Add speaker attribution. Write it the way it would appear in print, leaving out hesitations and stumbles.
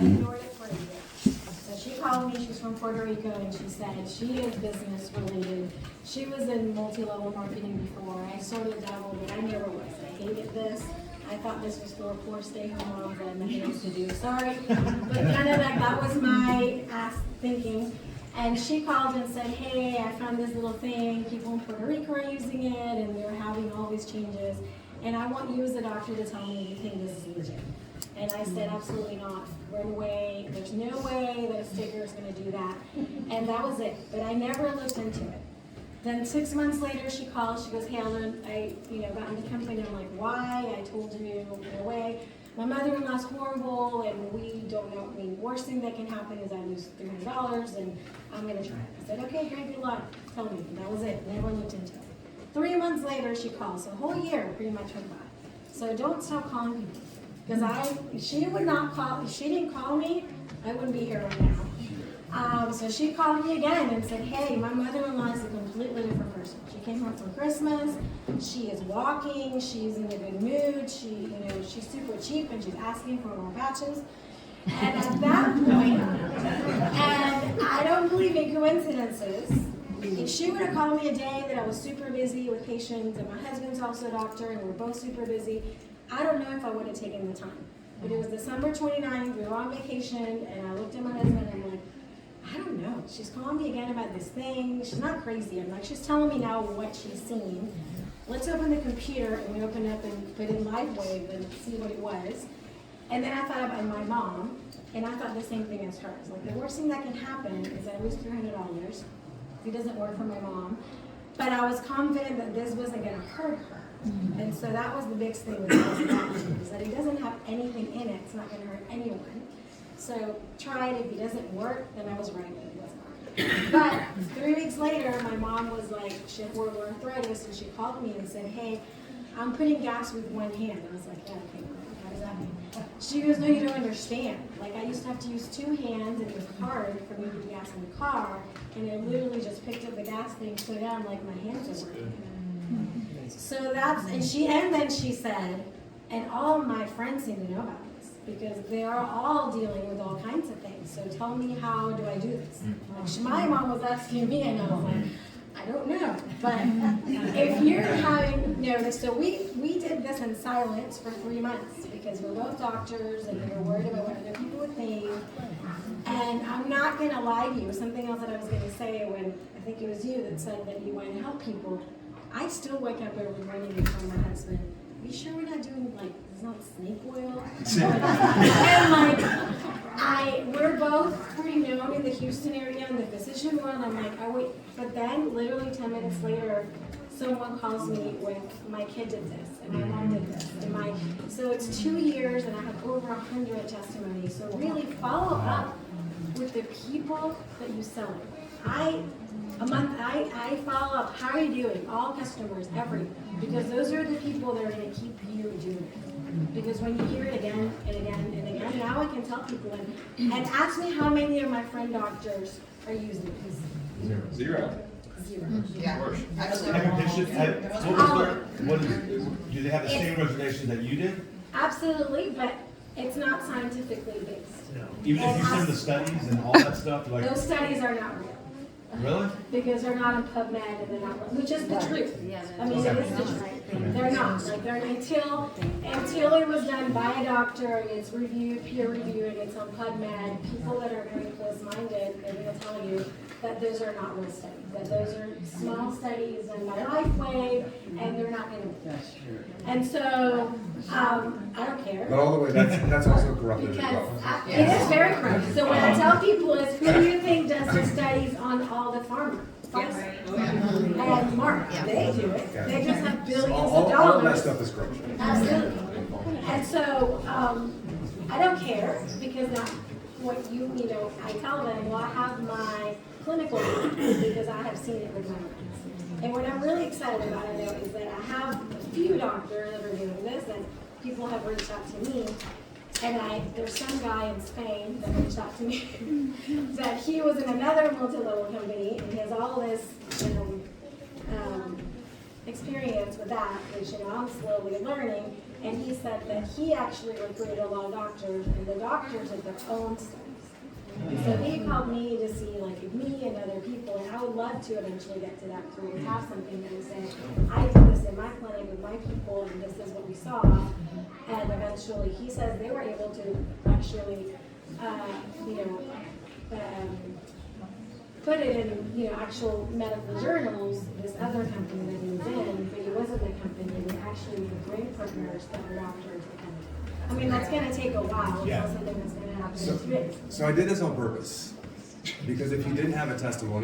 Speaker 1: ignored it for a year. So she called me, she's from Puerto Rico, and she said she is business related. She was in multi-level marketing before. I sort of dabbled, but I never was. I hated this. I thought this was for poor stay-home moms that had nothing else to do. Sorry, but kind of like that was my thinking. And she called and said, hey, I found this little thing. People in Puerto Rico are using it, and they're having all these changes. And I want you as a doctor to tell me you think this is legit. And I said, absolutely not. Run away. There's no way that a sticker is going to do that. And that was it. But I never looked into it. Then 6 months later, she calls. She goes, hey, I got into company. I'm like, why? I told you, no way. My mother-in-law's horrible, and we don't know. I mean, worst thing that can happen is I lose $300, and I'm going to try it. I said, okay, great, good luck. Tell me. And that was it. Never looked into it. 3 months later, she calls. So a whole year pretty much went by. So don't stop calling people. Because she would not call, if she didn't call me, I wouldn't be here right now. So she called me again and said, hey, my mother-in-law is a completely different person. She came home from Christmas, she is walking, she's in a good mood, she's super cheap and she's asking for more patches. And at that point, and I don't believe in coincidences, if she would have called me a day that I was super busy with patients and my husband's also a doctor and we're both super busy, I don't know if I would have taken the time. But it was December 29th, we were on vacation, and I looked at my husband and I'm like, I don't know. She's calling me again about this thing. She's not crazy. I'm like, she's telling me now what she's seen. Let's open the computer, and we opened up and put in LiveWave and see what it was. And then I thought about my mom, and I thought the same thing as hers. Like, the worst thing that can happen is I lose $300. It doesn't work for my mom. But I was confident that this wasn't going to hurt her. And so that was the biggest thing with this vaccine, is that it doesn't have anything in it. It's not going to hurt anyone. So try it. If it doesn't work, then I was right. It wasn't. But 3 weeks later, my mom was like, she had horrible arthritis, and she called me and said, hey, I'm putting gas with one hand. I was like, yeah, okay, how does that mean? She goes, no, you don't understand. Like, I used to have to use 2 hands, and it was hard for me to put gas in the car, and I literally just picked up the gas thing, put it on, like my hands were working. So that's, and then she said, and all of my friends seem to know about this, because they are all dealing with all kinds of things. So tell me, how do I do this? Like, my mom was asking me, and I was like, I don't know. But if you're having this, so we did this in silence for 3 months, because we're both doctors, and we were worried about what other people would think. And I'm not going to lie to you. Something else that I was going to say when, I think it was you that said that you want to help people. I still wake up every morning and tell my husband, are you sure we're not doing, like, it's not snake oil? And, we're both pretty known in the Houston area, in the physician world. I'm like, oh, wait. But then, literally 10 minutes later, someone calls me with, my kid did this, and my mom did this. And so it's 2 years, and I have over 100 testimonies. So really follow up with the people that you sell it. I follow up, how are you doing? All customers, everything. Because those are the people that are going to keep you doing it. Because when you hear it again and again and again, now I can tell people, and ask me how many of my friend doctors are using it.
Speaker 2: Zero.
Speaker 3: Yeah.
Speaker 4: Do they have the same reservation that you did?
Speaker 1: Absolutely, but it's not scientifically based.
Speaker 4: Even if you send the studies and all that stuff, like
Speaker 1: Those studies are not real.
Speaker 4: really?
Speaker 1: Because they're not in PubMed and they're not, which is the truth. I mean, it is the truth. They're not. Like, they're until it was done by a doctor, and it's reviewed, peer reviewed, and it's on PubMed. People that are very close-minded, they're going to tell you that those are not real studies. That those are small studies done by LifeWave, and they're not going to work. And so, I don't care.
Speaker 2: But all the way, that's also corrupted as
Speaker 1: Because
Speaker 2: well.
Speaker 1: it is very corrupt. So what I tell people is, who do you think does the studies on all the pharma? And Mark, they do it. They just have billions of dollars.
Speaker 2: All of that stuff is corruption.
Speaker 1: Absolutely. And so, I don't care, because now, I tell them, well, I have my clinical records, because I have seen it with my eyes. And what I'm really excited about it, though, is that I have a few doctors that are doing this, and people have reached out to me. And there's some guy in Spain that reached out to me that he was in another multi-level company, and he has all this experience with that, which I'm slowly learning. And he said that he actually recruited a lot of doctors, and the doctors did their own studies. So he called me to see, like, if me and other people, and I would love to eventually get to that point and have something that would say, I did this in my clinic with my people, and this is what we saw. And eventually, he says they were able to actually, put it in, actual medical journals, this other company that he was in, but it wasn't the company, they actually were brain partners that were doctors. I mean, that's gonna take a while, it's
Speaker 4: Yeah.
Speaker 1: not something that's gonna happen in 2 days.
Speaker 2: So I did this on purpose, because if you didn't have a testimonial,